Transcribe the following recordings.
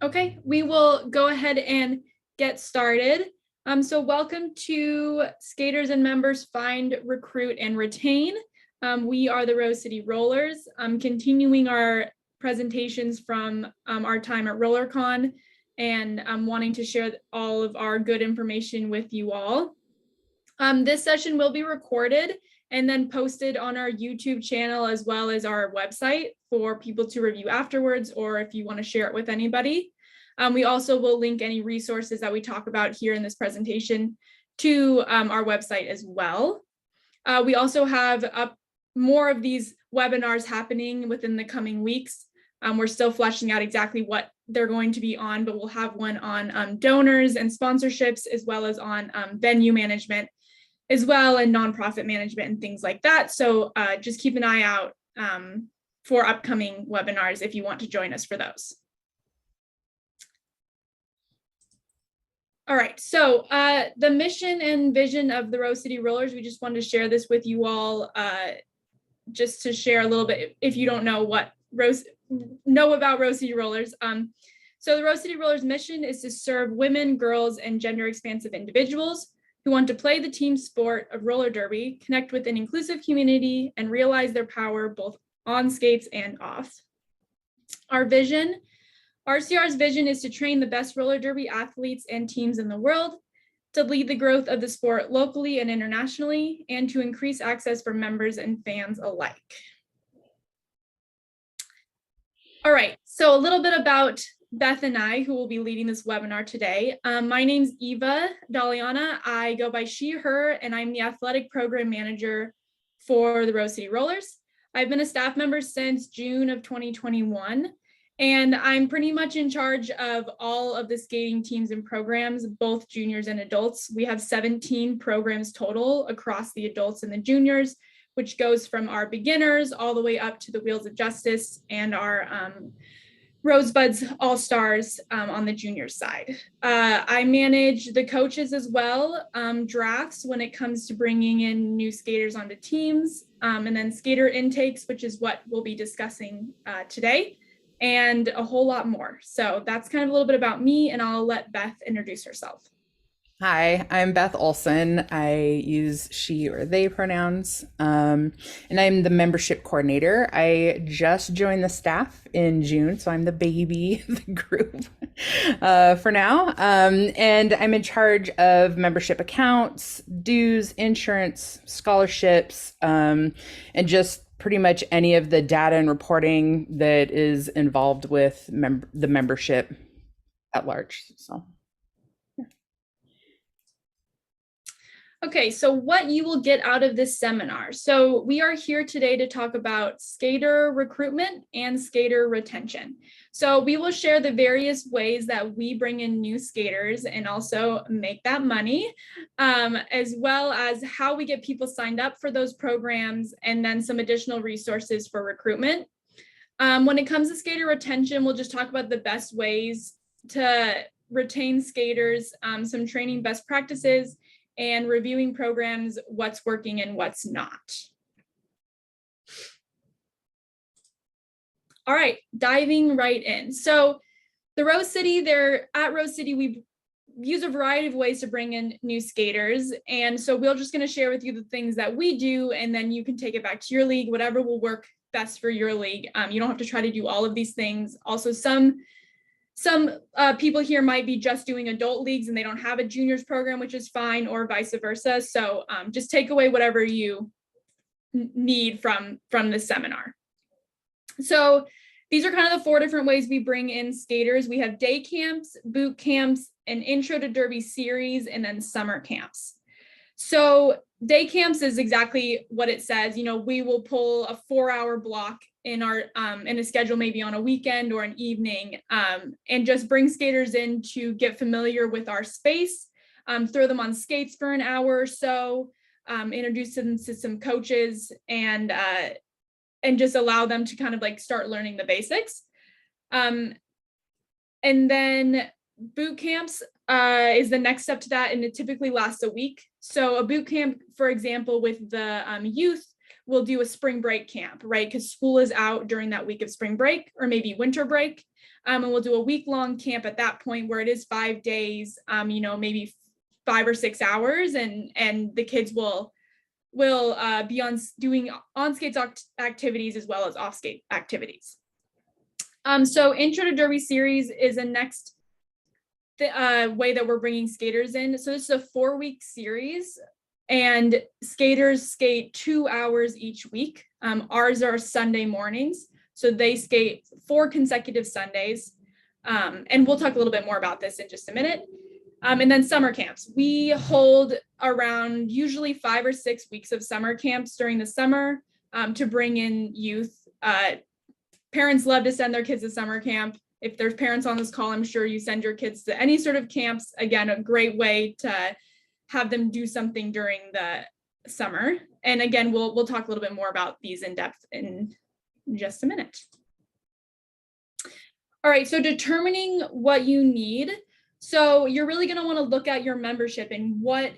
Okay, we will go ahead and get started. So welcome to Skaters and Members Find, Recruit, and Retain. We are the Rose City Rollers, continuing our presentations from our time at RollerCon, and wanting to share all of our good information with you all. This session will be recorded and then posted on our YouTube channel as well as our website for people to review afterwards, or if you want to share it with anybody. We also will link any resources that we talk about here in this presentation to our website as well. We also have more of these webinars happening within the coming weeks. We're still fleshing out exactly what they're going to be on, but we'll have one on donors and sponsorships, as well as on venue management, as well, and nonprofit management and things like that. So just keep an eye out for upcoming webinars if you want to join us for those. All right, so the mission and vision of the Rose City Rollers, we just wanted to share this with you all, just to share a little bit, if you don't know what know about Rose City Rollers. So the Rose City Rollers mission is to serve women, girls, and gender expansive individuals who want to play the team sport of roller derby, connect with an inclusive community, and realize their power both on skates and off. Our vision, RCR's vision is to train the best roller derby athletes and teams in the world, to lead the growth of the sport locally and internationally, and to increase access for members and fans alike. All right, so a little bit about Beth and I, who will be leading this webinar today. My name's Eva Daliana. I go by she, her, and I'm the athletic program manager for the Rose City Rollers. I've been a staff member since June of 2021, and I'm pretty much in charge of all of the skating teams and programs, both juniors and adults. We have 17 programs total across the adults and the juniors, which goes from our beginners all the way up to the Wheels of Justice and our Rosebuds All-Stars on the junior side. I manage the coaches as well, drafts when it comes to bringing in new skaters onto teams, and then skater intakes, which is what we'll be discussing today, and a whole lot more. So that's kind of a little bit about me, and I'll let Beth introduce herself. Hi, I'm Beth Olson. I use she or they pronouns, and I'm the membership coordinator. I just joined the staff in June, so I'm the baby of the group for now. And I'm in charge of membership accounts, dues, insurance, scholarships, and just pretty much any of the data and reporting that is involved with the membership at large. So. Okay, so what you will get out of this seminar. So we are here today to talk about skater recruitment and skater retention. So we will share the various ways that we bring in new skaters and also make that money, as well as how we get people signed up for those programs, and then some additional resources for recruitment. When it comes to skater retention, we'll just talk about the best ways to retain skaters, some training best practices, and reviewing programs, what's working and what's not. All right, diving right in. So the Rose City, at Rose City, we use a variety of ways to bring in new skaters. And so we're just gonna share with you the things that we do, and then you can take it back to your league, whatever will work best for your league. You don't have to try to do all of these things. Also, some people here might be just doing adult leagues and they don't have a juniors program, which is fine, or vice versa. So just take away whatever you need from this seminar. So these are kind of the 4 different ways we bring in skaters. We have day camps, boot camps, an intro to derby series, and then summer camps. So day camps is exactly what it says. You know, we will pull a 4-hour block in our in a schedule, maybe on a weekend or an evening, and just bring skaters in to get familiar with our space, throw them on skates for an hour or so, introduce them to some coaches, and just allow them to kind of like start learning the basics. And then boot camps is the next step to that, and it typically lasts a week. So a boot camp, for example, with the youth, we'll do a spring break camp, right? Because school is out during that week of spring break or maybe winter break. And we'll do a week-long camp at that point where it is 5 days, maybe 5 or 6 hours, and the kids will be doing on-skate activities as well as off-skate activities. So Intro to Derby series is a next way that we're bringing skaters in. So this is a 4-week series, and skaters skate 2 hours each week. Ours are Sunday mornings, so they skate 4 consecutive Sundays. And we'll talk a little bit more about this in just a minute. And then summer camps. We hold around usually 5 or 6 weeks of summer camps during the summer to bring in youth. Parents love to send their kids to summer camp. If there's parents on this call, I'm sure you send your kids to any sort of camps. Again, a great way to have them do something during the summer. And again, we'll talk a little bit more about these in depth in just a minute. All right, so determining what you need. So you're really going to want to look at your membership and what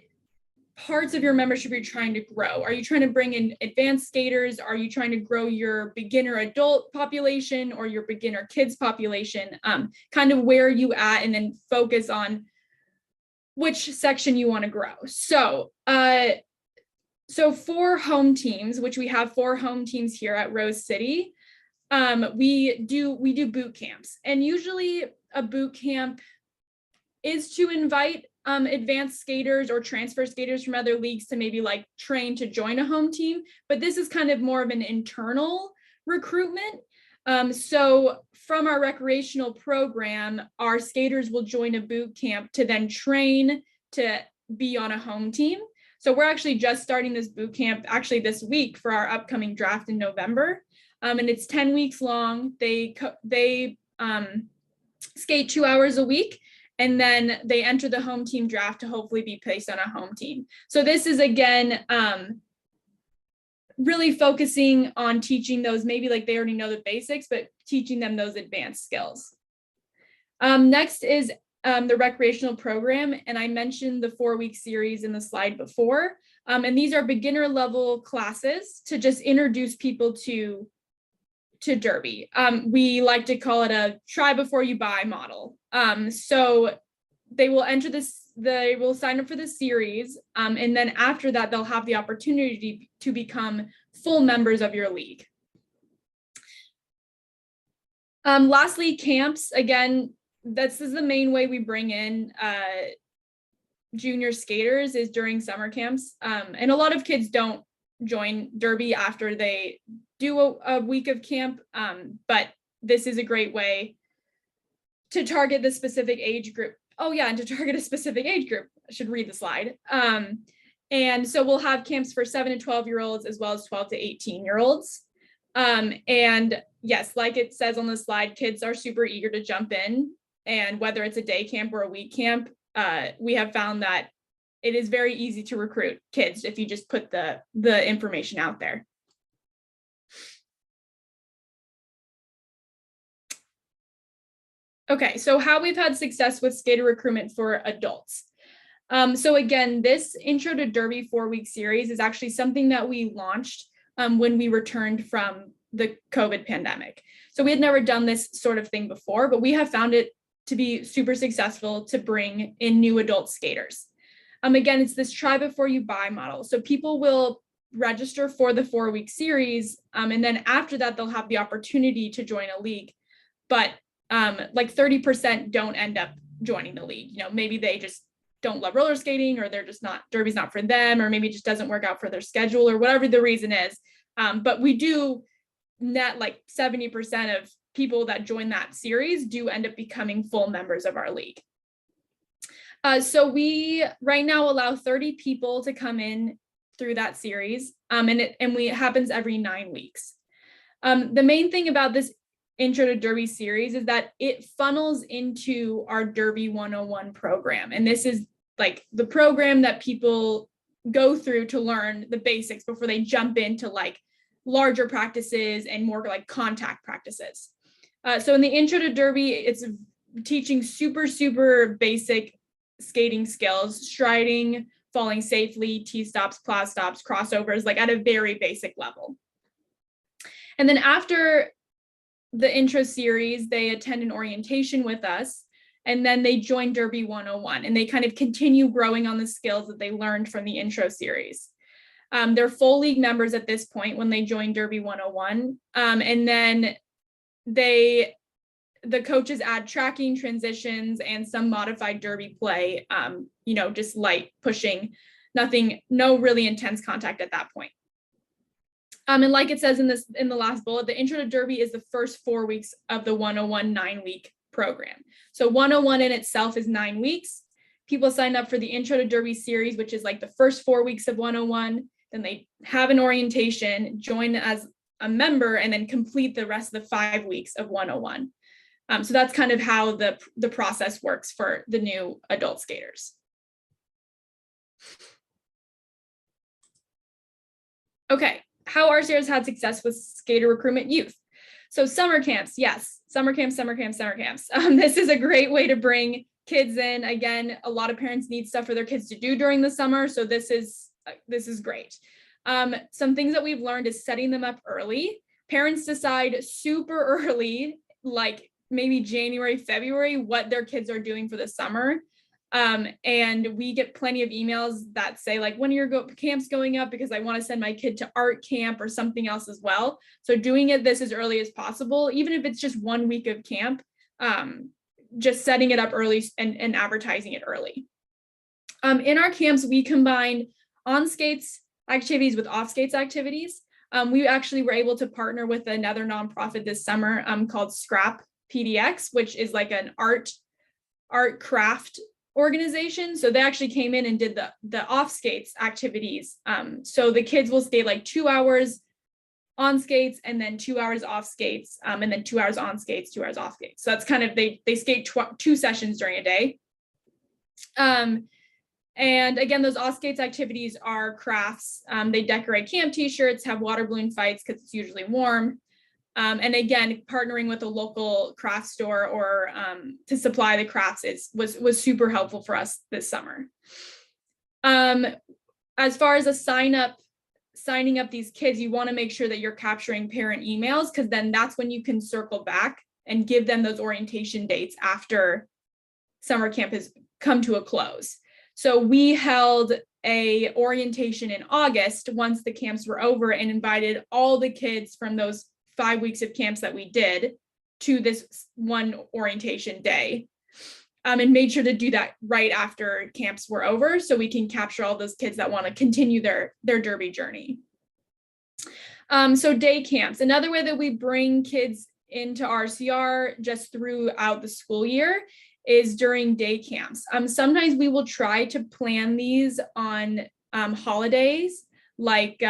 parts of your membership you're trying to grow. Are you trying to bring in advanced skaters? Are you trying to grow your beginner adult population or your beginner kids population? Kind of where are you at, and then focus on which section you want to grow. So for home teams, which we have 4 home teams here at Rose City, we do boot camps, and usually a boot camp is to invite advanced skaters or transfer skaters from other leagues to maybe like train to join a home team, but this is kind of more of an internal recruitment. So from our recreational program, our skaters will join a boot camp to then train to be on a home team. So we're actually just starting this boot camp actually this week for our upcoming draft in November. And it's 10 weeks long. They skate 2 hours a week, and then they enter the home team draft to hopefully be placed on a home team. So this is, again, really focusing on teaching those, maybe like they already know the basics, but teaching them those advanced skills. Next is the recreational program. And I mentioned the 4-week series in the slide before. And these are beginner level classes to just introduce people to Derby. We like to call it a try before you buy model. So they will they will sign up for the series. And then after that, they'll have the opportunity to become full members of your league. Lastly, camps. Again, this is the main way we bring in junior skaters, is during summer camps. And a lot of kids don't join Derby after they do a week of camp, but this is a great way to target the specific age group. Oh yeah, and to target a specific age group. I should read the slide. And so we'll have camps for 7 to 12-year-olds as well as 12 to 18-year-olds. And yes, like it says on the slide, kids are super eager to jump in. And whether it's a day camp or a week camp, we have found that it is very easy to recruit kids if you just put the information out there. Okay, so how we've had success with skater recruitment for adults. So again, this Intro to Derby 4-week series is actually something that we launched when we returned from the COVID pandemic. So we had never done this sort of thing before, but we have found it to be super successful to bring in new adult skaters. Again, it's this try before you buy model. So people will register for the 4-week series, and then after that, they'll have the opportunity to join a league. But like 30% don't end up joining the league. Maybe they just don't love roller skating, or they're just not, Derby's not for them, or maybe it just doesn't work out for their schedule, or whatever the reason is. But we do net like 70% of people that join that series do end up becoming full members of our league. So we right now allow 30 people to come in through that series, and it happens every 9 weeks. The main thing about this Intro to Derby series is that it funnels into our Derby 101 program. And this is like the program that people go through to learn the basics before they jump into like larger practices and more like contact practices. So in the Intro to Derby, it's teaching super basic skating skills, striding, falling safely, T-stops, plow stops, crossovers, like at a very basic level. And then after the intro series, they attend an orientation with us, and then they join Derby 101, and they kind of continue growing on the skills that they learned from the intro series. They're full league members at this point when they join Derby 101. And then the coaches add tracking, transitions, and some modified Derby play, just light pushing, no really intense contact at that point. And like it says in the last bullet, the intro to Derby is the first 4 weeks of the 101 9-week program. So 101 in itself is 9 weeks. People sign up for the intro to Derby series, which is like the first 4 weeks of 101. Then they have an orientation, join as a member, and then complete the rest of the 5 weeks of 101. So that's kind of how the process works for the new adult skaters. Okay, how RCR has had success with skater recruitment youth. So summer camps, yes, summer camps. This is a great way to bring kids in. Again, a lot of parents need stuff for their kids to do during the summer, so this is great. Some things that we've learned is setting them up early. Parents decide super early, like maybe January, February, what their kids are doing for the summer. And we get plenty of emails that say like, when are your camps going up? Because I want to send my kid to art camp or something else as well. So doing this as early as possible, even if it's just 1 week of camp, just setting it up early and advertising it early. In our camps, we combined on skates activities with off skates activities. We actually were able to partner with another nonprofit this summer called Scrap PDX, which is like an art craft organization. So they actually came in and did the off skates activities. So the kids will skate like 2 hours on skates and then 2 hours off skates, and then 2 hours on skates, 2 hours off skates. So that's kind of, they skate 2 sessions during a day. And again, those off skates activities are crafts. They decorate camp t-shirts, have water balloon fights because it's usually warm. And again, partnering with a local craft store or to supply the crafts was super helpful for us this summer. As far as signing up these kids, you want to make sure that you're capturing parent emails, because then that's when you can circle back and give them those orientation dates after summer camp has come to a close. So we held a orientation in August once the camps were over and invited all the kids from those 5 weeks of camps that we did to this one orientation day, and made sure to do that right after camps were over so we can capture all those kids that want to continue their Derby journey. So day camps, another way that we bring kids into RCR just throughout the school year is during day camps. Sometimes we will try to plan these on holidays, like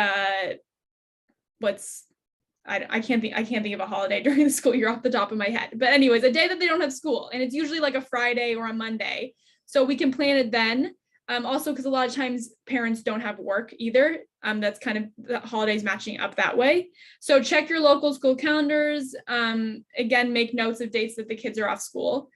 I can't think of a holiday during the school year off the top of my head. But anyways, a day that they don't have school, and it's usually like a Friday or a Monday. So we can plan it then. Also, because a lot of times parents don't have work either. That's kind of the holidays matching up that way. So check your local school calendars. Again, make notes of dates that the kids are off school.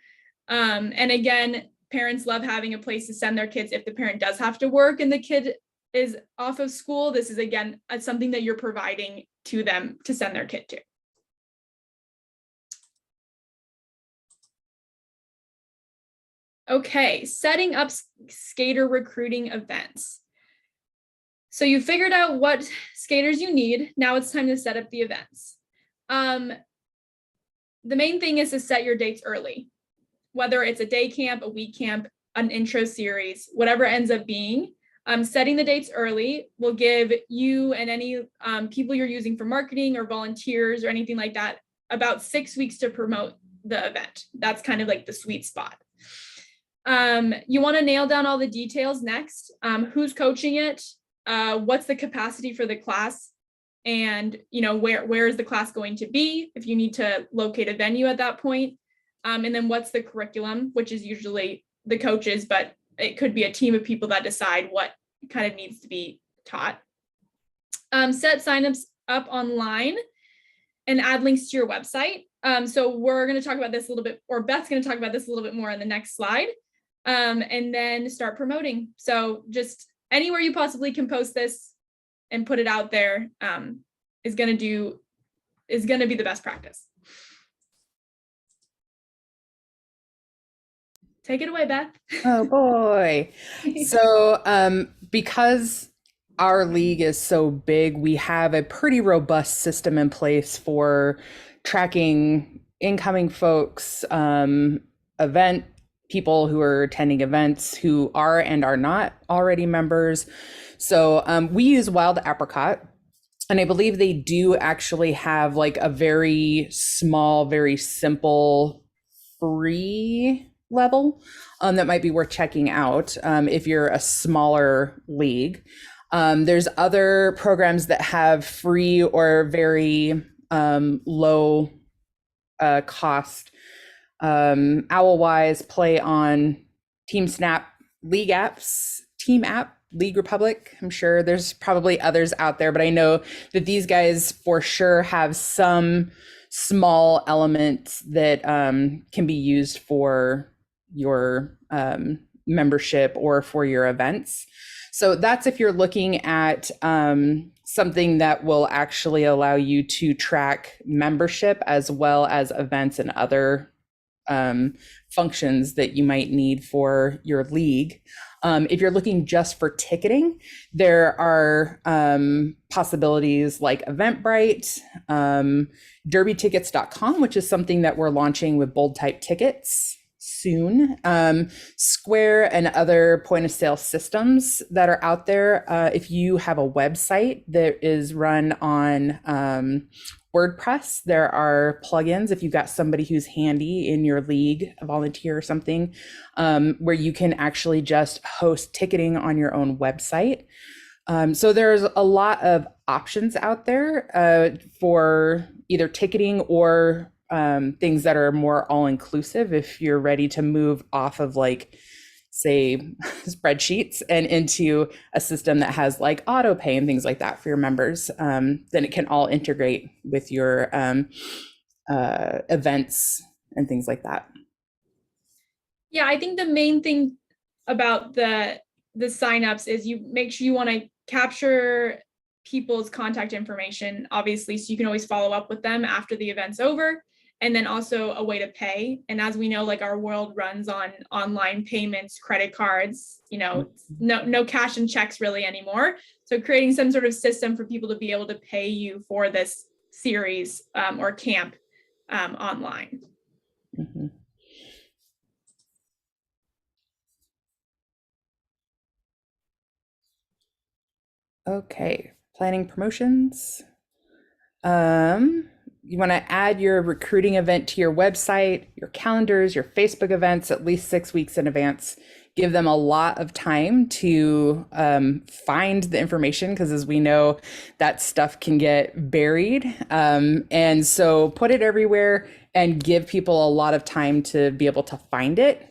And again, parents love having a place to send their kids if the parent does have to work and the kid is off of school. This is, again, something that you're providing to them to send their kid to. Okay, setting up skater recruiting events. So you figured out what skaters you need. Now it's time to set up the events. The main thing is to set your dates early, whether it's a day camp, a week camp, an intro series, whatever it ends up being. Setting the dates early will give you and any people you're using for marketing or volunteers or anything like that about 6 weeks to promote the event. That's kind of like the sweet spot. You want to nail down all the details next. Who's coaching it? What's the capacity for the class? And where is the class going to be if you need to locate a venue at that point? And then what's the curriculum, which is usually the coaches, but it could be a team of people that decide what kind of needs to be taught. Set signups up online and add links to your website. So we're going to talk about this a little bit, or Beth's going to talk about this a little bit more on the next slide. And then start promoting. So just anywhere you possibly can post this and put it out there is going to be the best practice. Take it away, Beth. Oh boy. So because our league is so big, we have a pretty robust system in place for tracking incoming folks, event people who are attending events who are and are not already members. So we use Wild Apricot. And I believe they do actually have like a very small, very simple free level that might be worth checking out if you're a smaller league. There's other programs that have free or very low cost. Owlwise, Play On, Team Snap, League Apps, Team App, League Republic. I'm sure there's probably others out there, but I know that these guys for sure have some small elements that can be used for your membership or for your events. So that's if you're looking at something that will actually allow you to track membership as well as events and other functions that you might need for your league. If you're looking just for ticketing, there are possibilities like Eventbrite, derbytickets.com, which is something that we're launching with bold type tickets soon. Square and other point of sale systems that are out there. If you have a website that is run on WordPress, there are plugins if you've got somebody who's handy in your league, a volunteer or something, where you can actually just host ticketing on your own website. So there's a lot of options out there for either ticketing or things that are more all-inclusive if you're ready to move off of like, say, spreadsheets and into a system that has like auto pay and things like that for your members. Then it can all integrate with your events and things like that. Yeah, I think the main thing about the signups is you make sure you want to capture people's contact information, obviously, so you can always follow up with them after the event's over. And then also a way to pay. And as we know, like our world runs on online payments, credit cards, no cash and checks really anymore. So creating some sort of system for people to be able to pay you for this series or camp online. Mm-hmm. Okay, planning promotions. You want to add your recruiting event to your website, your calendars, your Facebook events at least 6 weeks in advance. Give them a lot of time to find the information because, as we know, that stuff can get buried. And so put it everywhere and give people a lot of time to be able to find it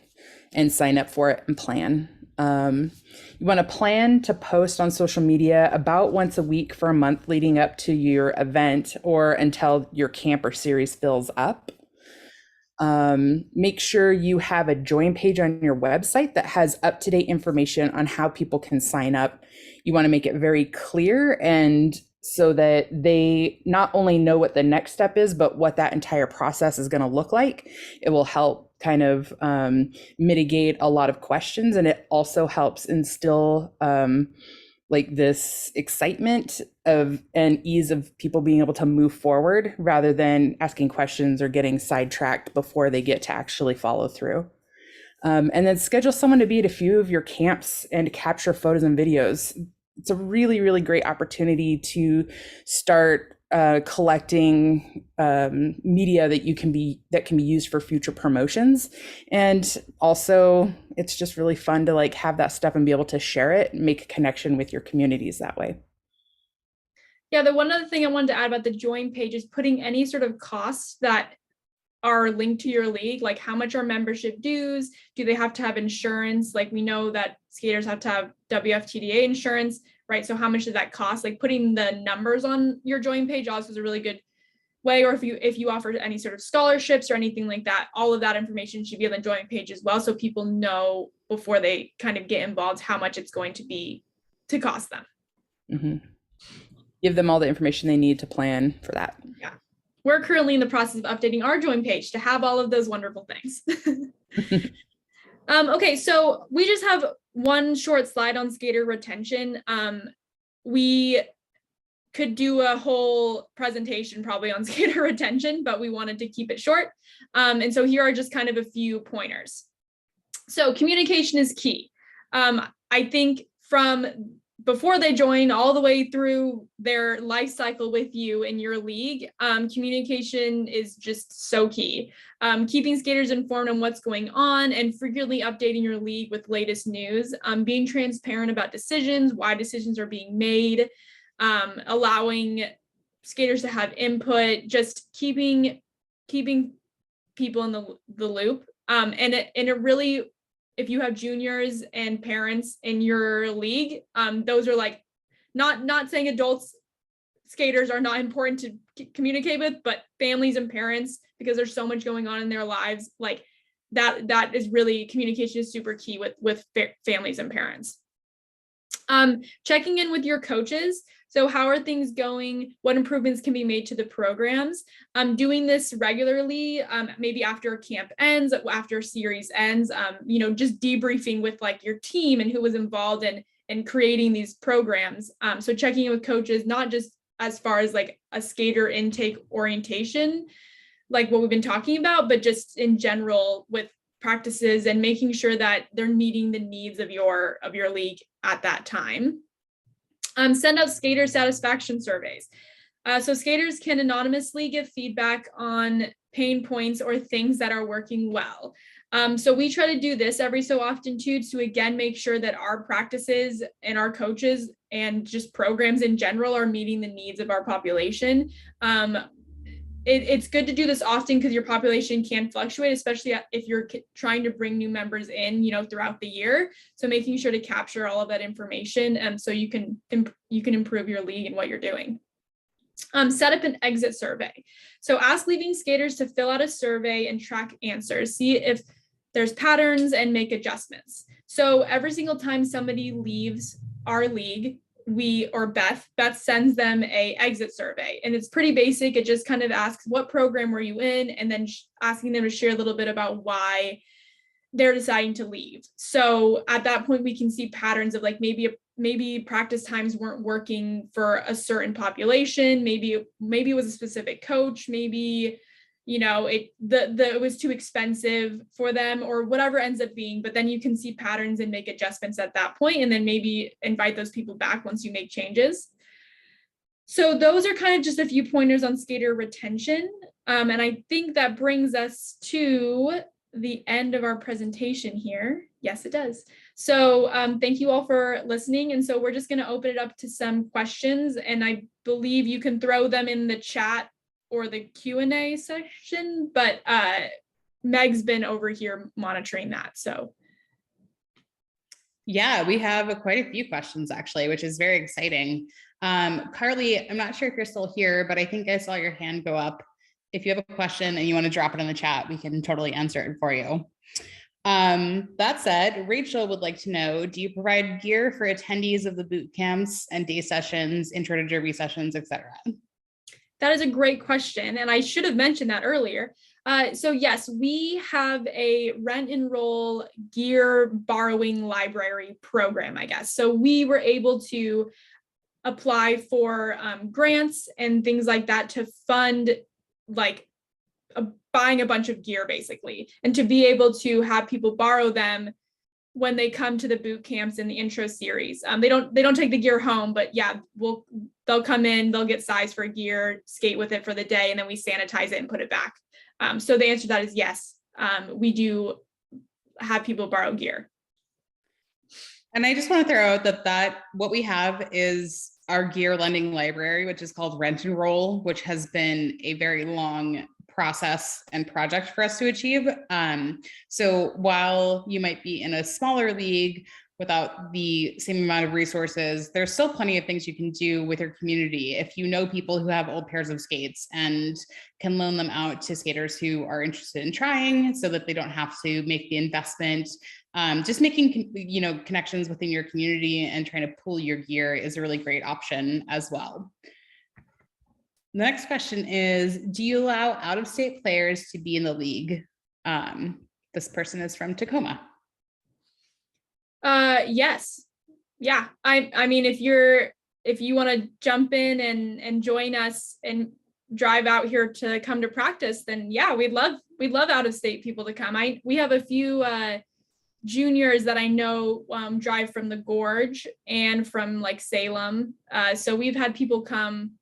and sign up for it and plan. You want to plan to post on social media about once a week for a month leading up to your event or until your camp or series fills up. Make sure you have a join page on your website that has up-to-date information on how people can sign up. You want to make it very clear and so that they not only know what the next step is, but what that entire process is going to look like. It will help kind of mitigate a lot of questions, and it also helps instill like this excitement of and ease of people being able to move forward rather than asking questions or getting sidetracked before they get to actually follow through. And then schedule someone to be at a few of your camps and capture photos and videos. It's a really, really great opportunity to start collecting media that can be used for future promotions. And also it's just really fun to like have that stuff and be able to share it and make a connection with your communities that way. Yeah, the one other thing I wanted to add about the join page is putting any sort of costs that are linked to your league, like how much are membership dues? Do they have to have insurance? Like we know that skaters have to have WFTDA insurance, right? So how much does that cost? Like putting the numbers on your join page also is a really good way. Or if you offer any sort of scholarships or anything like that, all of that information should be on the join page as well, so people know before they kind of get involved how much it's going to be cost them. Mm-hmm. Give them all the information they need to plan for that. Yeah. We're currently in the process of updating our join page to have all of those wonderful things. Okay, so we just have one short slide on skater retention. We could do a whole presentation probably on skater retention, but we wanted to keep it short. And so here are just kind of a few pointers. So communication is key. I think from before they join all the way through their life cycle with you in your league, communication is just so key. Keeping skaters informed on what's going on and frequently updating your league with latest news, being transparent about decisions, why decisions are being made, allowing skaters to have input, just keeping people in the loop. And it really, if you have juniors and parents in your league, those are like, not saying adults skaters are not important to communicate with, but families and parents, because there's so much going on in their lives, like that is really, communication is super key with families and parents. Checking in with your coaches. So how are things going? What improvements can be made to the programs? Doing this regularly, maybe after camp ends, after series ends, just debriefing with like your team and who was involved in creating these programs. So checking in with coaches, not just as far as like a skater intake orientation, like what we've been talking about, but just in general with practices and making sure that they're meeting the needs of your league at that time. Send out skater satisfaction surveys. So skaters can anonymously give feedback on pain points or things that are working well. So we try to do this every so often too, to again, make sure that our practices and our coaches and just programs in general are meeting the needs of our population. It's good to do this often because your population can fluctuate, especially if you're trying to bring new members in, throughout the year. So making sure to capture all of that information, so you can improve your league and what you're doing. Set up an exit survey. So ask leaving skaters to fill out a survey and track answers. See if there's patterns and make adjustments. So every single time somebody leaves our league, Beth sends them a exit survey, and it's pretty basic. It just kind of asks, what program were you in? And then asking them to share a little bit about why they're deciding to leave. So at that point, we can see patterns of like, maybe practice times weren't working for a certain population. Maybe it was a specific coach. Maybe it was too expensive for them, or whatever ends up being. But then you can see patterns and make adjustments at that point, and then maybe invite those people back once you make changes. So those are kind of just a few pointers on skater retention. And I think that brings us to the end of our presentation here. Yes, it does. So thank you all for listening. And so we're just going to open it up to some questions, and I believe you can throw them in the chat or the Q&A section, but Meg's been over here monitoring that. So yeah, we have quite a few questions actually, which is very exciting. Carly, I'm not sure if you're still here, but I think I saw your hand go up. If you have a question and you want to drop it in the chat, we can totally answer it for you. That said, Rachel would like to know, do you provide gear for attendees of the boot camps and day sessions, intro to derby sessions, etc.? That is a great question, and I should have mentioned that earlier. So yes, we have a rent and roll gear borrowing library program, I guess. So we were able to apply for grants and things like that to fund like buying a bunch of gear basically, and to be able to have people borrow them when they come to the boot camps in the intro series. They don't take the gear home, but yeah, they'll come in, they'll get size for gear, skate with it for the day, and then we sanitize it and put it back. So the answer to that is yes. We do have people borrow gear. And I just want to throw out that what we have is our gear lending library, which is called Rent and Roll, which has been a very long process and project for us to achieve. So while you might be in a smaller league without the same amount of resources, there's still plenty of things you can do with your community. If you know people who have old pairs of skates and can loan them out to skaters who are interested in trying so that they don't have to make the investment, just making, connections within your community and trying to pool your gear is a really great option as well. The next question is, do you allow out-of-state players to be in the league? This person is from Tacoma. Yes. Yeah. I mean, if you want to jump in and join us and drive out here to come to practice, then yeah, we'd love out of state people to come. We have a few juniors that I know drive from the Gorge and from like Salem. So we've had people come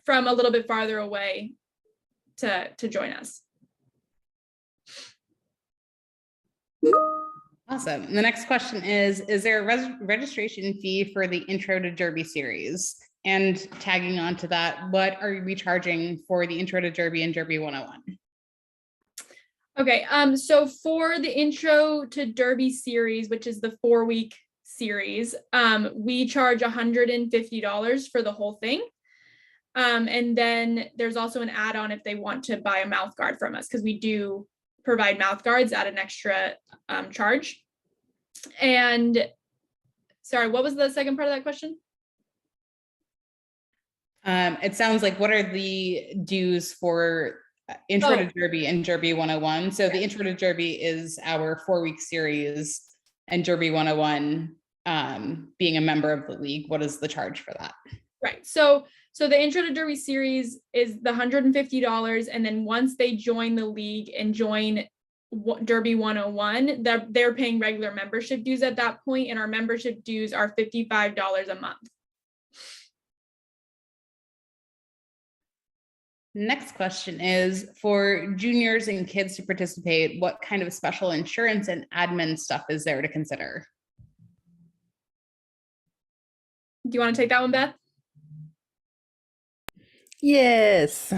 from a little bit farther away to join us. Awesome. The next question is there a registration fee for the Intro to Derby series? And tagging on to that, what are we charging for the Intro to Derby and Derby 101? Okay, so for the Intro to Derby series, which is the 4-week series, we charge $150 for the whole thing. And then there's also an add-on if they want to buy a mouth guard from us, because we do provide mouth guards at an extra charge. And sorry, what was the second part of that question? It sounds like, what are the dues for Intro to Derby and Derby 101? So the Intro to Derby is our 4-week series, and Derby 101 being a member of the league. What is the charge for that? Right. So the Intro to Derby series is the $150, and then once they join the league and join Derby 101, they're paying regular membership dues at that point, and our membership dues are $55 a month. Next question is, for juniors and kids to participate, what kind of special insurance and admin stuff is there to consider? Do you want to take that one, Beth? Yes.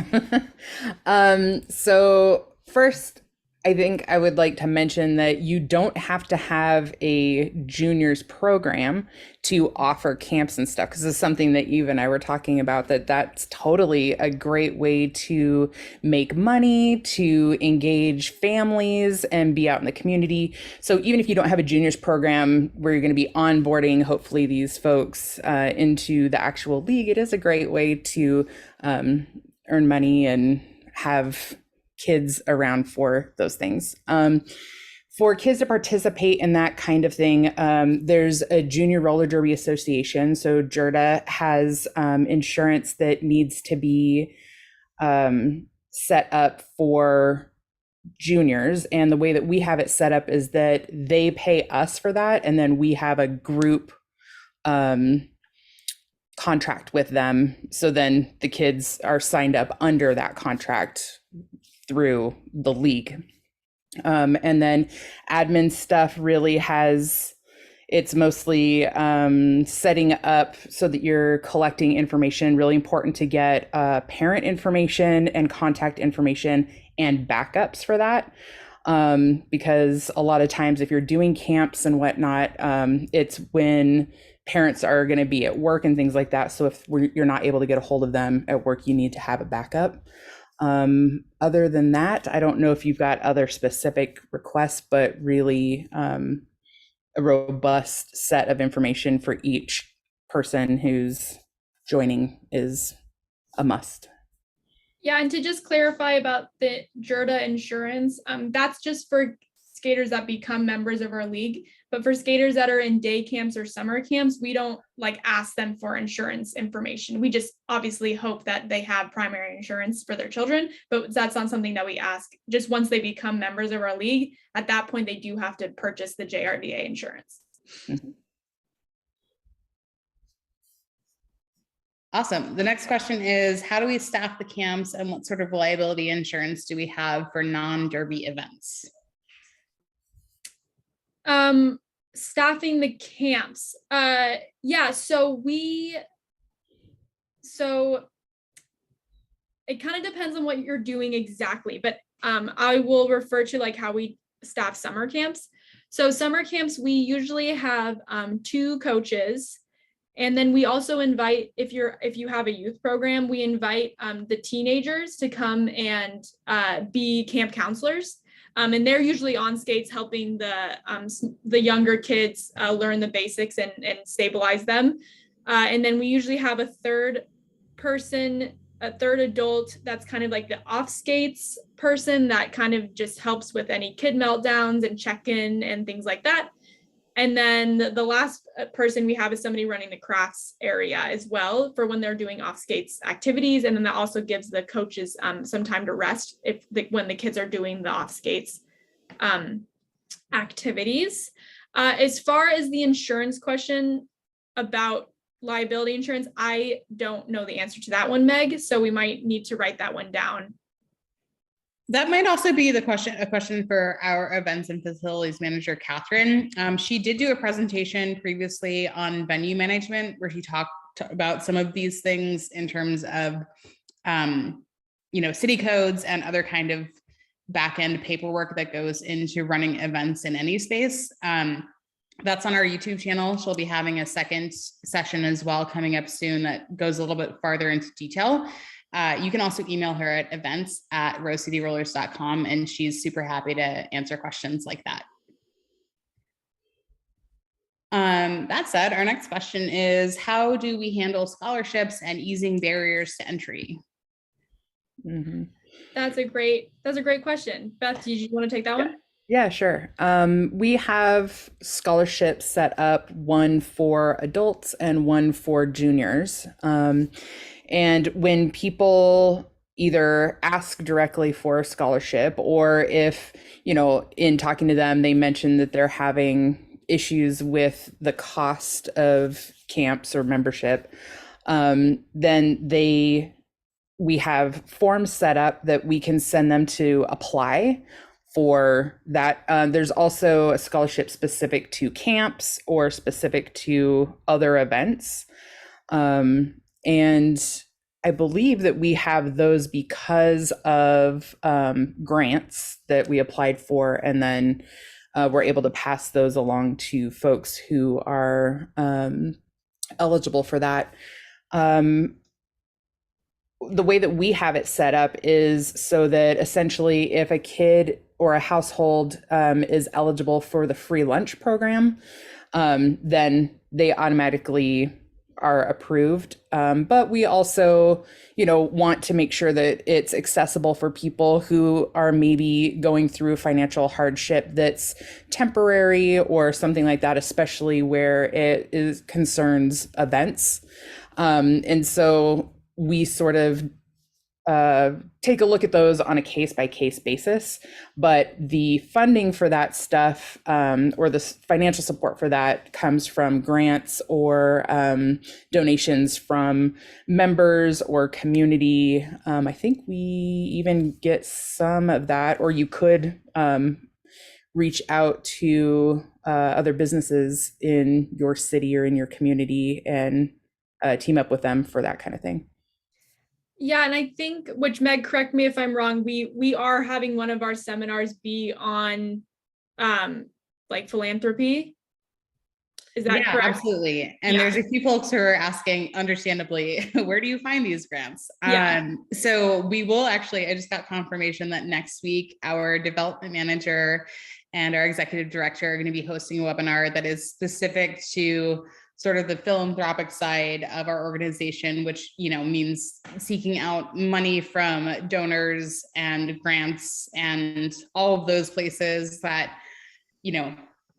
So first, I think I would like to mention that you don't have to have a juniors program to offer camps and stuff, because it's something that Eve and I were talking about, that's totally a great way to make money, to engage families and be out in the community. So even if you don't have a juniors program where you're going to be onboarding, hopefully, these folks into the actual league, it is a great way to earn money and have kids around for those things. For kids to participate in that kind of thing, there's a Junior Roller Derby Association. So JRDA has insurance that needs to be set up for juniors. And the way that we have it set up is that they pay us for that, and then we have a group contract with them. So then the kids are signed up under that contract through the league. And then admin stuff really it's mostly setting up so that you're collecting information. Really important to get parent information and contact information and backups for that. Because a lot of times if you're doing camps and whatnot, it's when parents are going to be at work and things like that. So if you're not able to get a hold of them at work, you need to have a backup. Other than that, I don't know if you've got other specific requests, but really a robust set of information for each person who's joining is a must. Yeah, and to just clarify about the JRDA insurance, that's just for skaters that become members of our league. But for skaters that are in day camps or summer camps, we don't ask them for insurance information. We just obviously hope that they have primary insurance for their children, but that's not something that we ask. Just once they become members of our league, at that point, they do have to purchase the JRDA insurance. Mm-hmm. Awesome. The next question is, how do we staff the camps, and what sort of liability insurance do we have for non-derby events? Staffing the camps. Yeah, so it kind of depends on what you're doing exactly, but I will refer to how we staff summer camps. So summer camps, we usually have 2 coaches. And then we also invite, if you have a youth program, we invite the teenagers to come and be camp counselors. And they're usually on skates helping the younger kids learn the basics and stabilize them. And then we usually have a third adult that's kind of like the off skates person that kind of just helps with any kid meltdowns and check-in and things like that. And then the last person we have is somebody running the crafts area as well for when they're doing off skates activities. And then that also gives the coaches some time to rest when the kids are doing the off skates activities. As far as the insurance question about liability insurance, I don't know the answer to that one, Meg. So we might need to write that one down. That might also be a question for our events and facilities manager, Catherine. She did do a presentation previously on venue management where she talked about some of these things in terms of, city codes and other kind of back-end paperwork that goes into running events in any space. That's on our YouTube channel. She'll be having a second session as well coming up soon that goes a little bit farther into detail. You can also email her at events@rosecityrollers.com, and she's super happy to answer questions like that. That said, our next question is, how do we handle scholarships and easing barriers to entry? Mm-hmm. That's a great question. Beth, did you want to take that one? Yeah, sure. We have scholarships set up, one for adults and one for juniors. And when people either ask directly for a scholarship, or if, in talking to them, they mention that they're having issues with the cost of camps or membership, then we have forms set up that we can send them to apply for that. There's also a scholarship specific to camps or specific to other events. And I believe that we have those because of grants that we applied for, and then we're able to pass those along to folks who are eligible for that. The way that we have it set up is so that essentially if a kid or a household is eligible for the free lunch program, then they automatically are approved. But we also, want to make sure that it's accessible for people who are maybe going through financial hardship that's temporary or something like that, especially where it concerns events. And so we sort of take a look at those on a case-by-case basis, but the funding for that stuff, or the financial support for that, comes from grants or donations from members or community. I think we even get some of that, or you could reach out to other businesses in your city or in your community and team up with them for that kind of thing. Yeah, and I think, which Meg, correct me if I'm wrong, we are having one of our seminars be on like philanthropy. Is that correct? Absolutely. And there's a few folks who are asking, understandably, where do you find these grants? So we will actually, I just got confirmation that next week our development manager and our executive director are going to be hosting a webinar that is specific to sort of the philanthropic side of our organization, which, means seeking out money from donors and grants and all of those places that,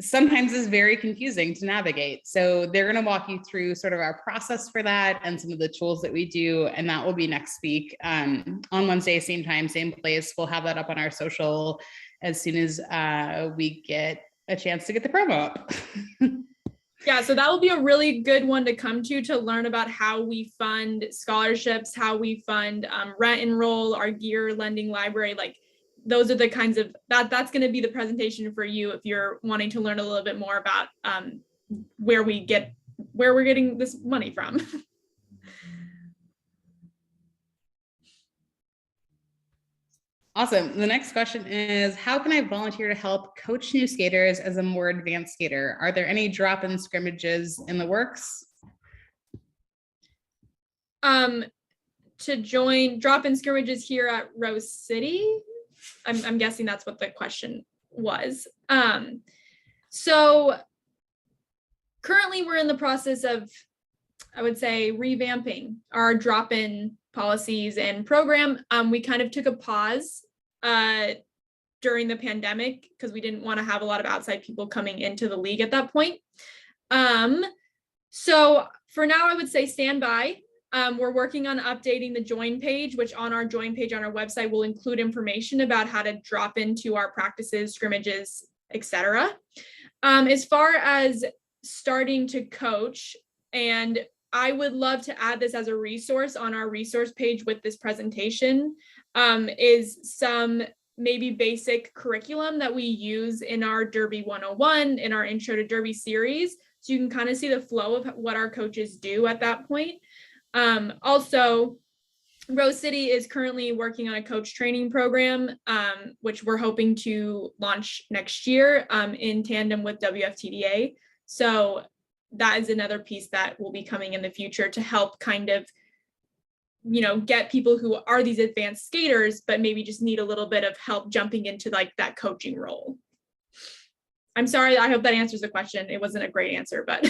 sometimes is very confusing to navigate. So they're going to walk you through sort of our process for that and some of the tools that we do. And that will be next week on Wednesday, same time, same place. We'll have that up on our social as soon as we get a chance to get the promo up. Yeah, so that will be a really good one to come to learn about how we fund scholarships, how we fund rent and roll, our gear lending library. Like those are the kinds of, that's going to be the presentation for you if you're wanting to learn a little bit more about where we're getting this money from. Awesome. The next question is, how can I volunteer to help coach new skaters as a more advanced skater? Are there any drop-in scrimmages in the works? To join drop-in scrimmages here at Rose City? I'm guessing that's what the question was. So currently we're in the process of, I would say, revamping our drop-in policies and program. We kind of took a pause during the pandemic because we didn't want to have a lot of outside people coming into the league at that point. So for now, I would say stand by. We're working on updating the join page, which on our join page on our website will include information about how to drop into our practices, scrimmages, etc. As far as starting to coach, and I would love to add this as a resource on our resource page with this presentation, is some maybe basic curriculum that we use in our Derby 101, in our Intro to Derby series. So you can kind of see the flow of what our coaches do at that point. Also, Rose City is currently working on a coach training program, which we're hoping to launch next year in tandem with WFTDA. So that is another piece that will be coming in the future to help kind of, get people who are these advanced skaters, but maybe just need a little bit of help jumping into like that coaching role. I'm sorry, I hope that answers the question. It wasn't a great answer, but.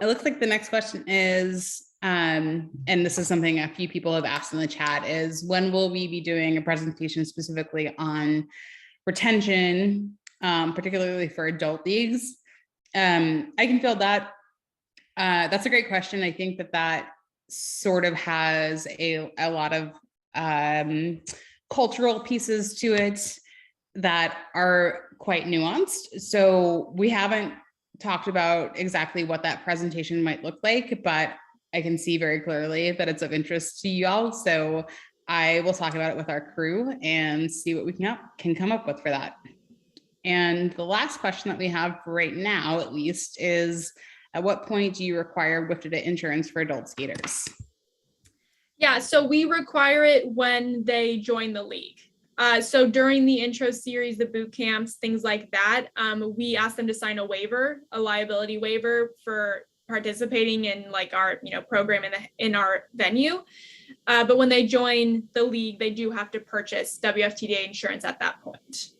It looks like the next question is, and this is something a few people have asked in the chat, is when will we be doing a presentation specifically on retention, particularly for adult leagues? I can field that. That's a great question. I think that sort of has a lot of cultural pieces to it that are quite nuanced. So we haven't talked about exactly what that presentation might look like, but I can see very clearly that it's of interest to you all. So I will talk about it with our crew and see what we can come up with for that. And the last question that we have for right now, at least, is at what point do you require WFTDA insurance for adult skaters? Yeah, so we require it when they join the league. So during the intro series, the boot camps, things like that, we ask them to sign a waiver, a liability waiver for participating in like our program in our venue. But when they join the league, they do have to purchase WFTDA insurance at that point.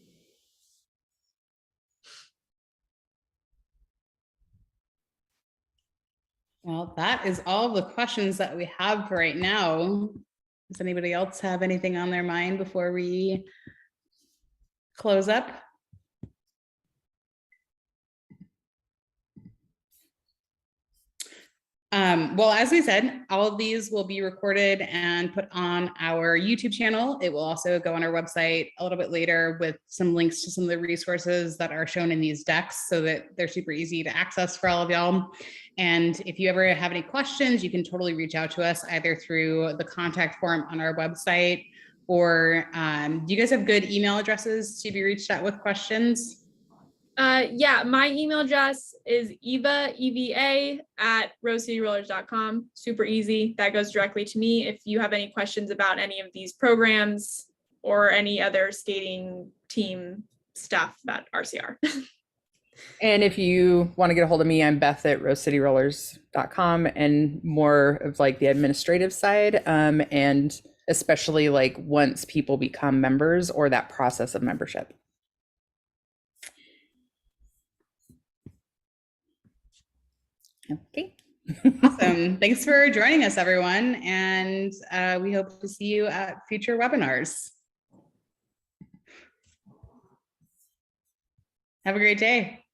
Well, that is all the questions that we have for right now. Does anybody else have anything on their mind before we close up? Well, as we said, all of these will be recorded and put on our YouTube channel. It will also go on our website a little bit later with some links to some of the resources that are shown in these decks so that they're super easy to access for all of y'all. And if you ever have any questions, you can totally reach out to us either through the contact form on our website or do you guys have good email addresses to be reached out with questions? Yeah, my email address is eva@rosecityrollers.com. Super easy. That goes directly to me. If you have any questions about any of these programs or any other skating team stuff about RCR. And if you want to get a hold of me, I'm beth@rosecityrollers.com, and more of like the administrative side, and especially like once people become members or that process of membership. Okay. Awesome. Thanks for joining us, everyone. And we hope to see you at future webinars. Have a great day.